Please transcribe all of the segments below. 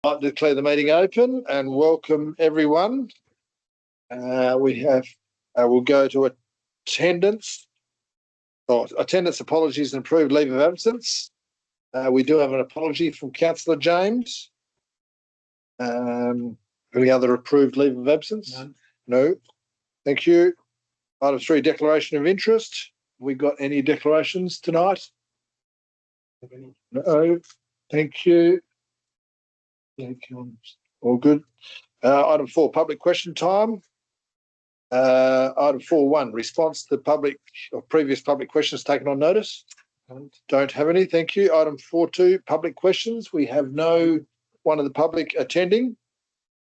I declare the meeting open and welcome everyone. We'll go to attendance. Attendance apologies and approved leave of absence. We do have an apology from Councillor James. Any other approved leave of absence? None. No. Thank you. Item 3, declaration of interest. We got any declarations tonight? No. Thank you. All good. Item 4, public question time. Item 4.1, response to public or previous public questions taken on notice. Don't have any. Thank you. Item 4.2, public questions. We have no one of the public attending,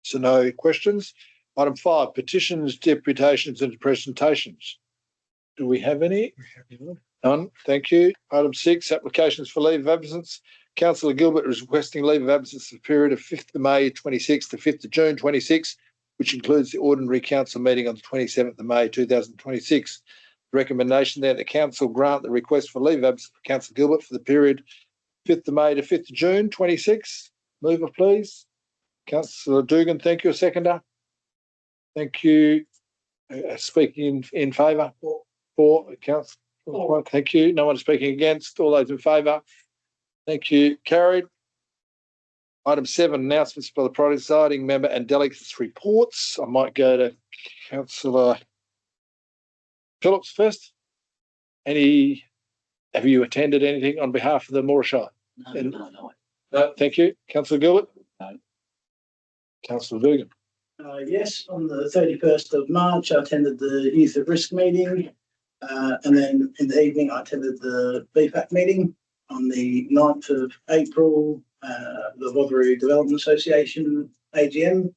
so no questions. Item 5, petitions, deputations and presentations. Do we have any? None. Thank you. Item 6, applications for leave of absence. Councillor Gilbert is requesting leave of absence for the period of 5th of May 26 to 5th of June 26, which includes the ordinary council meeting on the 27th of May 2026. The recommendation there that council grant the request for leave of absence for Councillor Gilbert for the period 5th of May to 5th of June 26. Mover, please. Councillor Dugan, thank you. Seconder. Thank you. Speaking in favour? For Councillor. Thank you. No one speaking against. All those in favour? Thank you. Carried. Item 7, announcements by the presiding member and delegates' reports. I might go to Councillor Phillips first. Have you attended anything on behalf of the Moora Shire? No. No, thank you. Councillor Gilbert? No. Councillor Dugan? Yes, on the 31st of March, I attended the Youth at Risk meeting, and then in the evening, I attended the BPAC meeting. On the 9th of April, the Waverley Development Association AGM.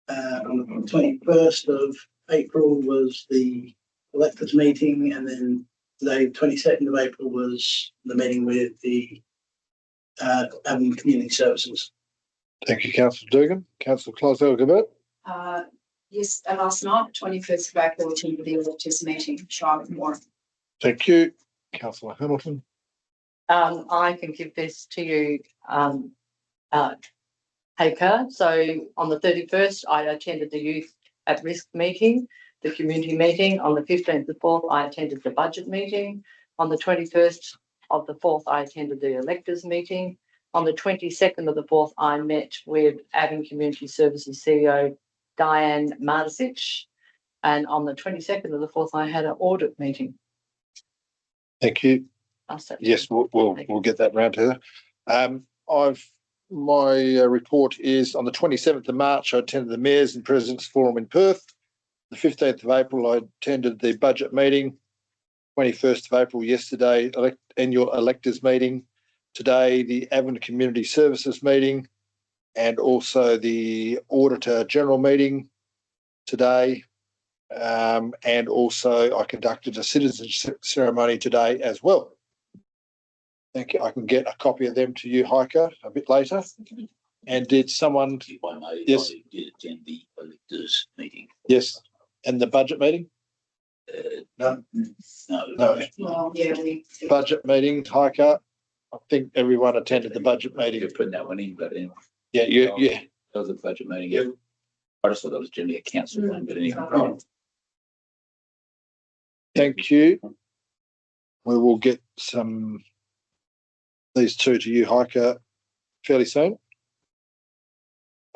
On the 21st of April was the electors meeting, and then today, 22nd of April, was the meeting with the Avon Community Services. Thank you, Councillor Dugan. Councillor Closell-Gilbert? Yes, last night, 21st of April, attended the electors meeting, Shire of Moora. Thank you. Councillor Hamilton? I can give this to you, Haker. So on the 31st, I attended the Youth at Risk meeting, the community meeting. On the 15th of the 4th, I attended the budget meeting. On the 21st of the 4th, I attended the electors meeting. On the 22nd of the 4th, I met with Avon Community Services CEO Diane Mardisic. And on the 22nd of the 4th, I had an audit meeting. Thank you. Yes, we'll get that round to her. My report is on the 27th of March, I attended the Mayors and Presidents Forum in Perth. The 15th of April, I attended the budget meeting. 21st of April, yesterday, annual electors meeting. Today, the Avon Community Services meeting, and also the Auditor General meeting today. And also I conducted a citizenship ceremony today as well. Thank you. I can get a copy of them to you, Hiker, a bit later. And did someone? If I may, yes. I did attend the electors meeting. Yes. And the budget meeting? No. Well, yeah, budget meeting, Hiker. I think everyone attended the budget meeting. You're putting that one in, but yeah. That was a budget meeting. Yeah. I just thought that was generally a council one, but anyway. Thank you. We will get these two to you, Hiker, fairly soon.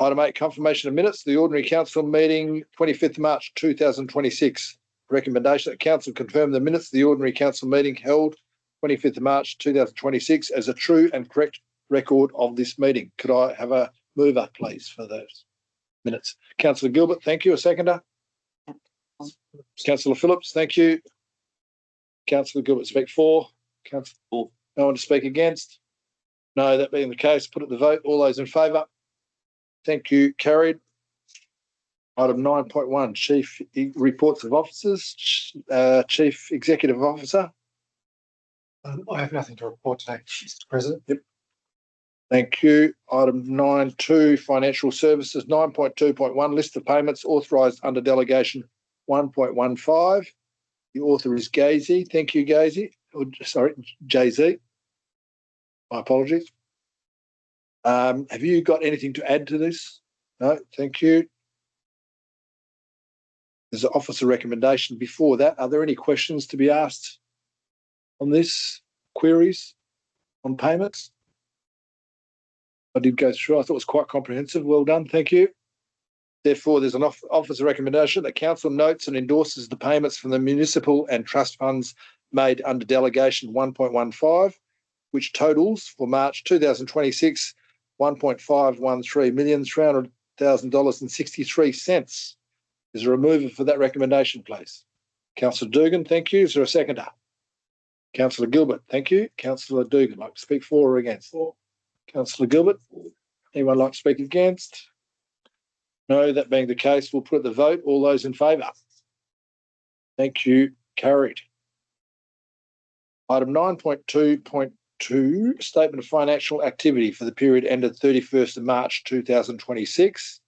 Item 8, confirmation of minutes. The ordinary council meeting, 25th March 2026. Recommendation that council confirm the minutes of the ordinary council meeting held 25th of March 2026 as a true and correct record of this meeting. Could I have a mover, please, for those minutes? Councillor Gilbert, thank you. A seconder? Councillor Phillips, thank you. Councillor Gilbert, speak for. Councillor for. No one to speak against? No, that being the case, put it to the vote. All those in favour? Thank you. Carried. Item 9.1, Chief Reports of Officers. Chief Executive Officer. I have nothing to report today, Mr. President. Yep. Thank you. Item 9.2, Financial Services. 9.2.1, List of payments authorised under Delegation 1.15. The author is Gazy. Thank you, Gazy. Sorry, Jay-Z. My apologies. Have you got anything to add to this? No, thank you. There's an officer recommendation before that. Are there any questions to be asked on this? Queries on payments? I did go through. I thought it was quite comprehensive. Well done. Thank you. Therefore, there's an officer recommendation that council notes and endorses the payments from the municipal and trust funds made under delegation 1.15, which totals for March 2026 $1.513,300,000.63. Is there a mover for that recommendation, please? Councillor Dugan, thank you. Is there a seconder? Councillor Gilbert, thank you. Councillor Dugan, like to speak for or against? For. Councillor Gilbert, anyone like to speak against? No, that being the case, we'll put the vote. All those in favour? Thank you. Carried. Item 9.2.2, Statement of Financial Activity for the period ended 31st of March 2026.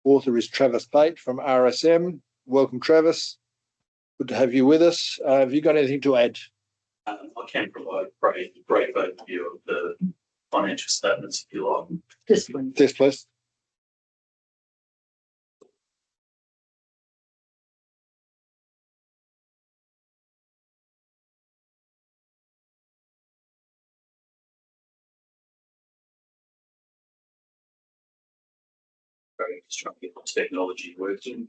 Author is Travis Bate from RSM. Welcome, Travis. Good to have you with us. Have you got anything to add? I can provide a brief overview of the financial statements if you like. This one. Yes, please. Just trying to get the technology working.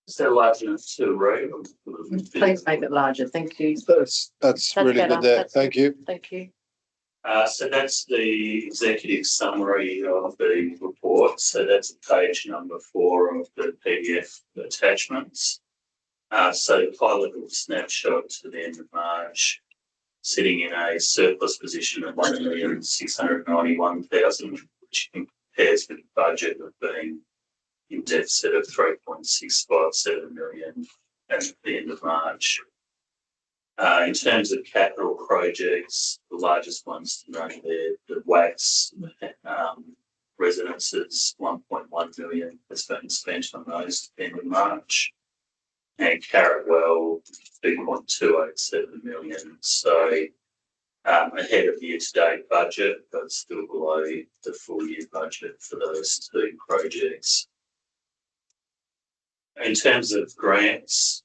Is that large enough to read? Please make it larger. Thank you. That's really better. good there. That's Thank good. you. Thank you. So that's the executive summary of the report. So that's page number 4 of the PDF attachments. So high level snapshot to the end of March, sitting in a surplus position of 1,691,000, which compares with the budget of being in deficit of 3.657 million at the end of March. In terms of capital projects, the largest ones to note there, the WAX residences, 1.1 million has been spent on those at the end of March, and Carrotwell, 2.287 million. So ahead of the year-to-date budget, but still below the full-year budget for those 2 projects. In terms of grants,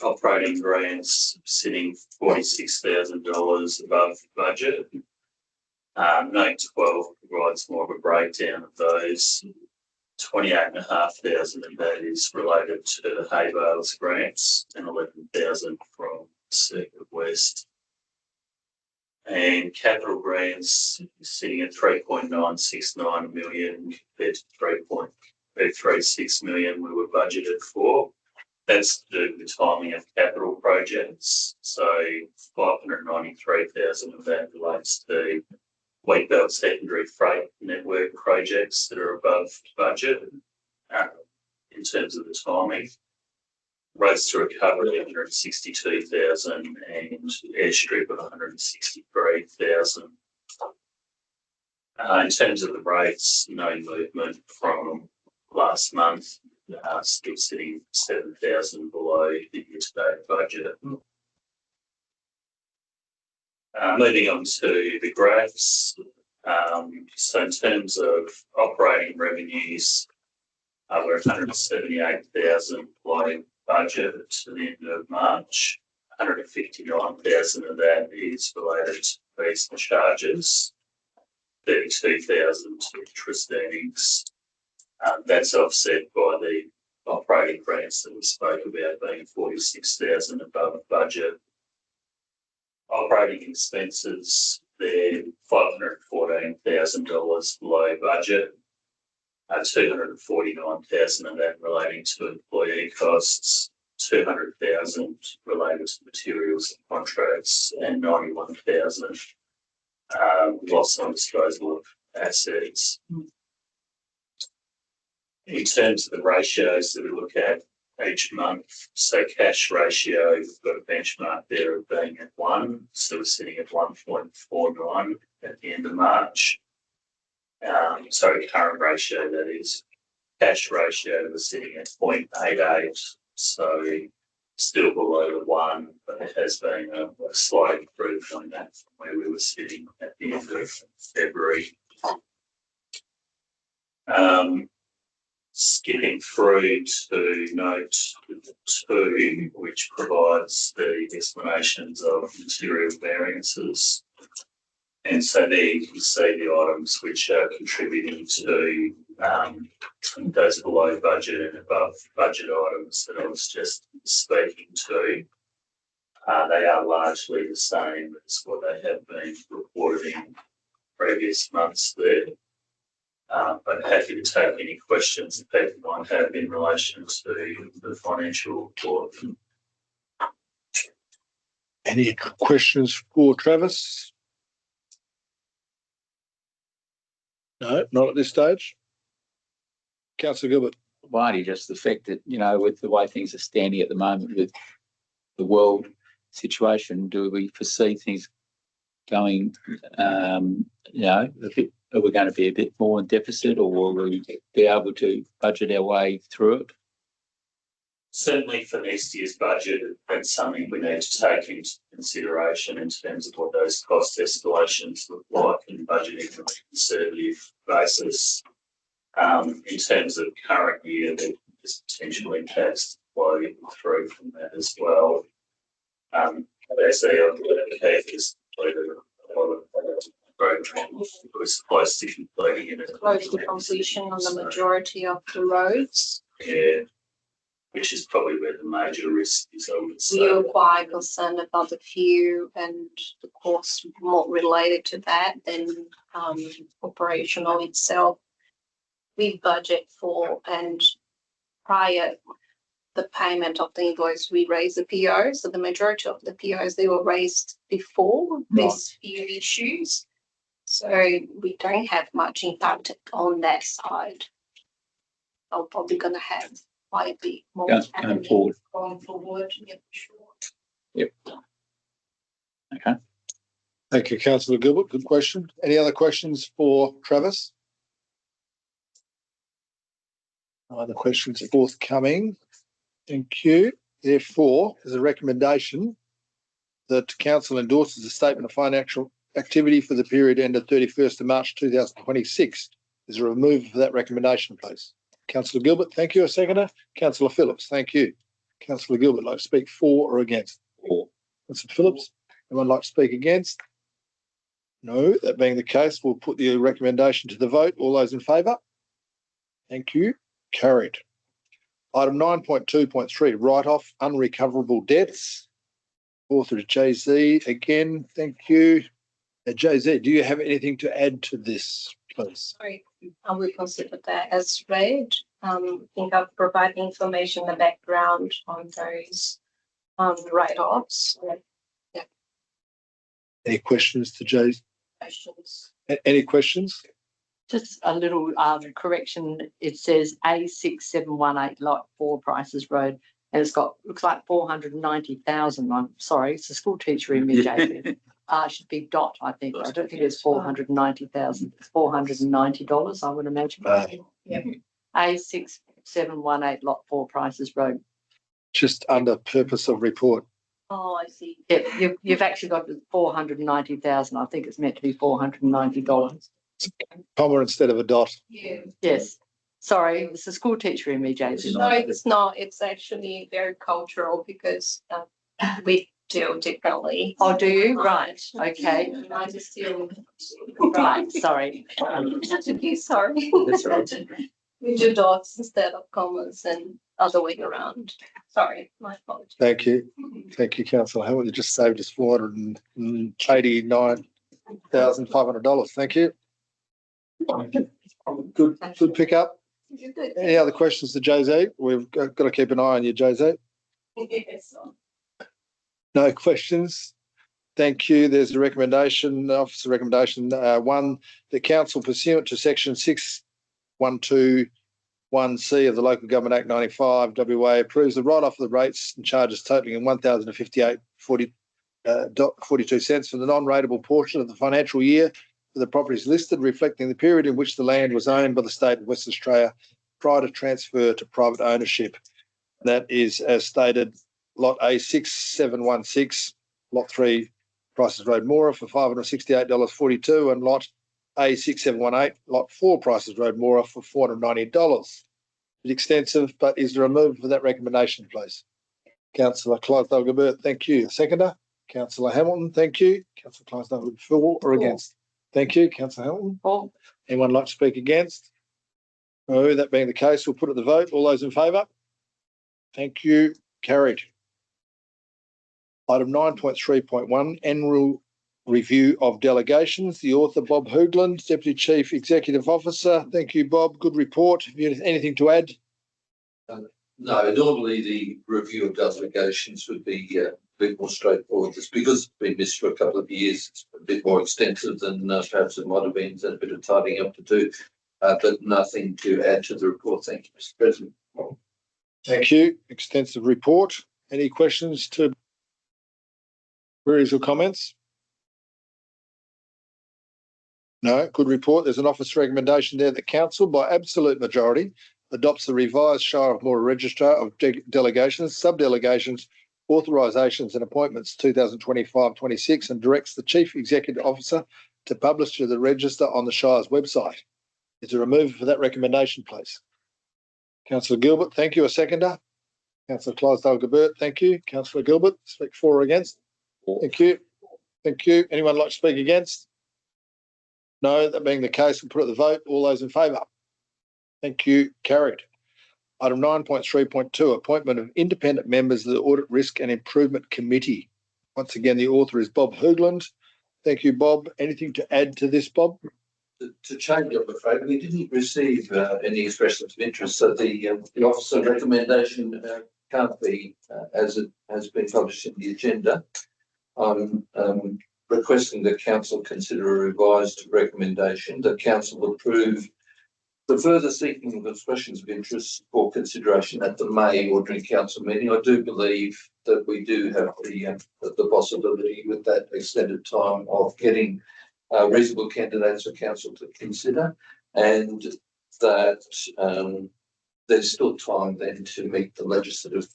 operating grants sitting $46,000 above budget. Note 12 provides more of a breakdown of those. 28,500 of that is related to the hay bales grants and 11,000 from Circuit West. And capital grants sitting at 3.969 million compared to 3.336 million we were budgeted for. That's to do with the timing of capital projects. So 593,000 of that relates to Wheatbelt secondary freight network projects that are above budget in terms of the timing. Roads to recovery 162,000 and airstrip of 163,000. In terms of the rates, no movement from last month, still sitting 7,000 below the year-to-date budget. Moving on to the graphs. So in terms of operating revenues, we're 178,000 below budget to the end of March. 159,000 of that is related to fees and charges. 32,000 to interest earnings. That's offset by the operating grants that we spoke about being 46,000 above budget. Operating expenses, they're $514,000 below budget. 249,000 of that relating to employee costs, 200,000 related to materials and contracts, and 91,000 loss on disposal of assets. In terms of the ratios that we look at each month, so cash ratio, we've got a benchmark there of being at 1, so we're sitting at 1.49 at the end of March. Sorry, current ratio, that is. Cash ratio, we're sitting at 0.88, so still below the 1, but it has been a slight improvement on that from where we were sitting at the end of February. Skipping through to note 2, which provides the explanations of material variances. And so there you can see the items which are contributing to those below budget and above budget items that I was just speaking to. They are largely the same as what they have been reported in previous months there. But happy to take any questions that people might have in relation to the financial report. Any questions for Travis? No, not at this stage. Councillor Gilbert. Whitey, just the fact that, you know, with the way things are standing at the moment with the world situation, do we foresee things going, you know, a bit, are we going to be a bit more in deficit, or will we be able to budget our way through it? Certainly for next year's budget, that's something we need to take into consideration in terms of what those cost escalations look like and budgeting from a conservative basis. In terms of current year, there's potential impacts flowing through from that as well. As Keith has completed a lot of program, it was close to completing it. Close to completion on the majority of the roads. Yeah, which is probably where the major risk is, I would say. We are quite concerned about the few and the cost more related to that than operational itself. We budget for, and prior the payment of the invoice, we raise the PO. So the majority of the POs, they were raised before these few issues. So we don't have much impact on that side. I'm probably going to have quite a bit more going forward. Going forward, yeah, sure. Yep. Okay. Thank you, Councillor Gilbert. Good question. Any other questions for Travis? No other questions forthcoming. Thank you. Therefore, there's a recommendation that Council endorses a statement of financial activity for the period ended 31st of March 2026. Is there a move for that recommendation, please? Councillor Gilbert, thank you. A seconder. Councillor Phillips, thank you. Councillor Gilbert, like to speak for or against? For. Councillor Phillips, anyone like to speak against? No, that being the case, we'll put the recommendation to the vote. All those in favour? Thank you. Carried. Item 9.2.3, write-off unrecoverable debts. Author JZ, again, thank you. JZ, do you have anything to add to this, please? Sorry, I will consider that as read. I think I've provided information in the background on those write-offs. Yeah. Any questions to JZ? Questions. Any questions? Just a little correction. It says A6718 lot 4 Prices Road, and it's got, looks like 490,000. I'm sorry, it's a school teacher in me, JP. Should be dot, I think. I don't think it's 490,000. It's $490, I would imagine. Yeah. A6718 lot 4 Prices Road. Just under purpose of report. Oh, I see. Yeah, you've actually got 490,000. I think it's meant to be $490. Comma instead of a dot. Yeah. Yes. Sorry, it's a school teacher in me, Jason. No, it's not. It's actually very cultural because we do differently. Oh, do you? Right. Okay. I just feel Right. Sorry. okay, sorry. That's all right. We do dots instead of commas and other way around. Sorry, my apologies. Thank you. Thank you, Councillor Howard. You just saved us $489,500. Thank you. Good pick up. You're good. Any other questions to JZ? We've got to keep an eye on you, JZ. Yes. No questions. Thank you. There's a recommendation, officer recommendation, 1, the council pursuant to section 6121C of the Local Government Act 95 WA approves the write-off of the rates and charges totalling in $1,058.42 for the non-rateable portion of the financial year for the properties listed, reflecting the period in which the land was owned by the state of Western Australia prior to transfer to private ownership. That is, as stated, Lot A6716, Lot 3, Prices Road, Moora for $568.42, and Lot A6718, Lot 4, Prices Road, Moora for $490. It's extensive, but is there a move for that recommendation, please? Councillor Clydesdale-Gabert, thank you. Seconder? Councillor Hamilton, thank you. Councillor Clydesdale, for or against? Thank you. Councillor Hamilton? For. Anyone like to speak against? No, that being the case, we'll put it to the vote. All those in favour? Thank you. Carried. Item 9.3.1, annual review of delegations. The author, Bob Hoogland, Deputy Chief Executive Officer. Thank you, Bob. Good report. Have you anything to add? No, normally the review of delegations would be a bit more straightforward. It's because it's been missed for a couple of years. It's a bit more extensive than perhaps it might have been. There's a bit of tidying up to do, but nothing to add to the report. Thank you, Mr. President. Thank you. Extensive report. Any questions to queries or comments? No, good report. There's an office recommendation there that council by absolute majority adopts the revised Shire of Moora Register of Delegations, Sub-Delegations, Authorisations and Appointments 2025-26 and directs the Chief Executive Officer to publish to the register on the Shire's website. Is there a mover for that recommendation, please? Councillor Gilbert, thank you. A seconder? Councillor Clydesdale-Gabert, thank you. Councillor Gilbert, speak for or against? Thank you. Thank you. Anyone like to speak against? No, that being the case, we'll put it to the vote. All those in favour? Thank you. Carried. Item 9.3.2, appointment of independent members of the Audit Risk and Improvement Committee. Once again, the author is Bob Hoogland. Thank you, Bob. Anything to add to this, Bob? To change, I'm afraid, we didn't receive any expressions of interest, so the officer recommendation can't be as it has been published in the agenda. I'm requesting that council consider a revised recommendation. The council approve the further seeking of expressions of interest for consideration at the May ordinary council meeting. I do believe that we do have the possibility with that extended time of getting reasonable candidates for council to consider, and that there's still time then to meet the legislative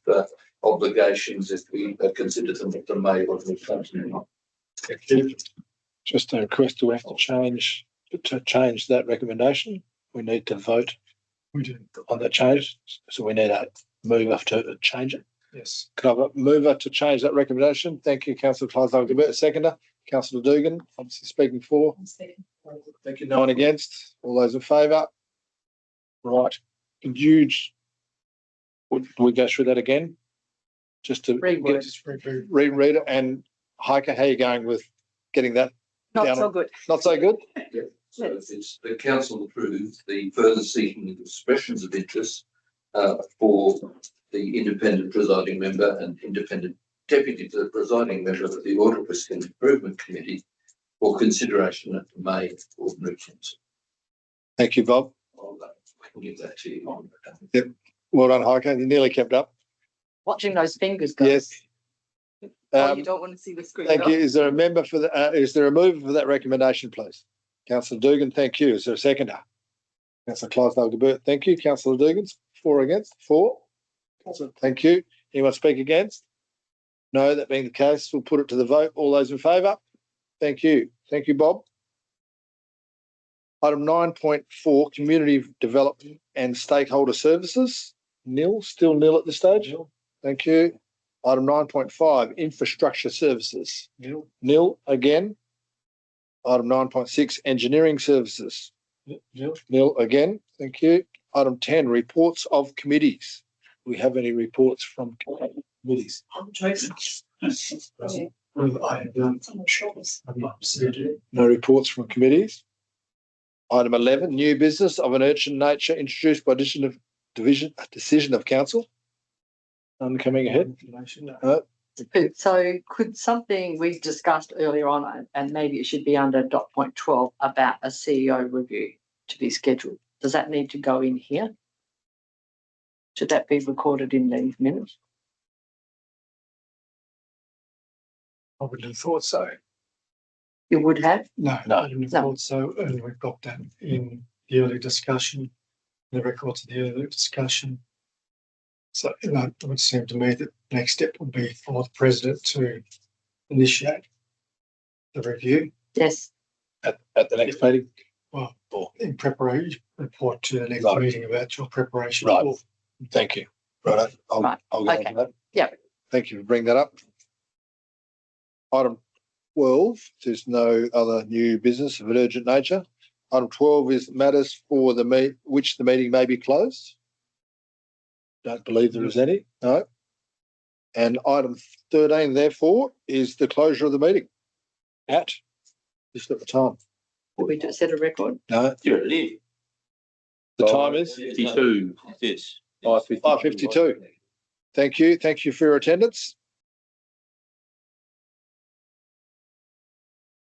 obligations if we consider them at the May ordinary council meeting. Just a request, do we have to change that recommendation? We need to vote on that change, so we need a mover to change it. Yes. Can I have a mover to change that recommendation? Thank you, Councillor Clydesdale-Gabert. A seconder, Councillor Dugan, obviously speaking for. Thank you. No one against. All those in favour? Right. Would we go through that again? Just to reread it. And Heike, how are you going with getting that? Not so good. Not so good? Yeah. So it's the council approved the further seeking of expressions of interest for the independent presiding member and independent deputy presiding member of the Audit Risk and Improvement Committee for consideration at the May ordinary council. Thank you, Bob. I can give that to you. Yep. Well done, Heike. You nearly kept up. Watching those fingers go. Yes. Oh, you don't want to see the screen. Thank you. Is there a member for the? Is there a mover for that recommendation, please? Councillor Dugan, thank you. Is there a seconder? Councillor Clydesdale-Gabert, thank you. Councillor Dugan, for or against? For. Councillor, thank you. Anyone speak against? No, that being the case, we'll put it to the vote. All those in favour? Thank you. Thank you, Bob. Item 9.4, community development and stakeholder services. Nil, still nil at this stage. Nil. Thank you. Item 9.5, infrastructure services. Nil. Nil again. Item 9.6, engineering services. Nil. Nil again. Thank you. Item 10, reports of committees. Do we have any reports from committees? No reports from committees. Item 11, new business of an urgent nature introduced by decision of council. None coming ahead. No. So could something we discussed earlier on, and maybe it should be under dot point 12 about a CEO review to be scheduled? Does that need to go in here? Should that be recorded in these minutes? I wouldn't have thought so. You would have? No, No. I wouldn't have No. thought so. And we've got that in the early discussion, the records of the early discussion. So it would seem to me that the next step would be for the president to initiate the review. Yes. At the next meeting? Well, in preparation, report to the next Right. meeting about your preparation. Right. for- Thank you. Right. I'll Right. go on Okay. to that. Yeah. Thank you for bringing that up. Item 12, there's no other new business of an urgent nature. Item 12 is matters for which the meeting may be closed. Don't believe there is any. No. And item 13, therefore, is the closure of the meeting. Just at the time. Did we just set a record? No, You're at it. the time is 52, this. 5:52. Thank you. Thank you for your attendance.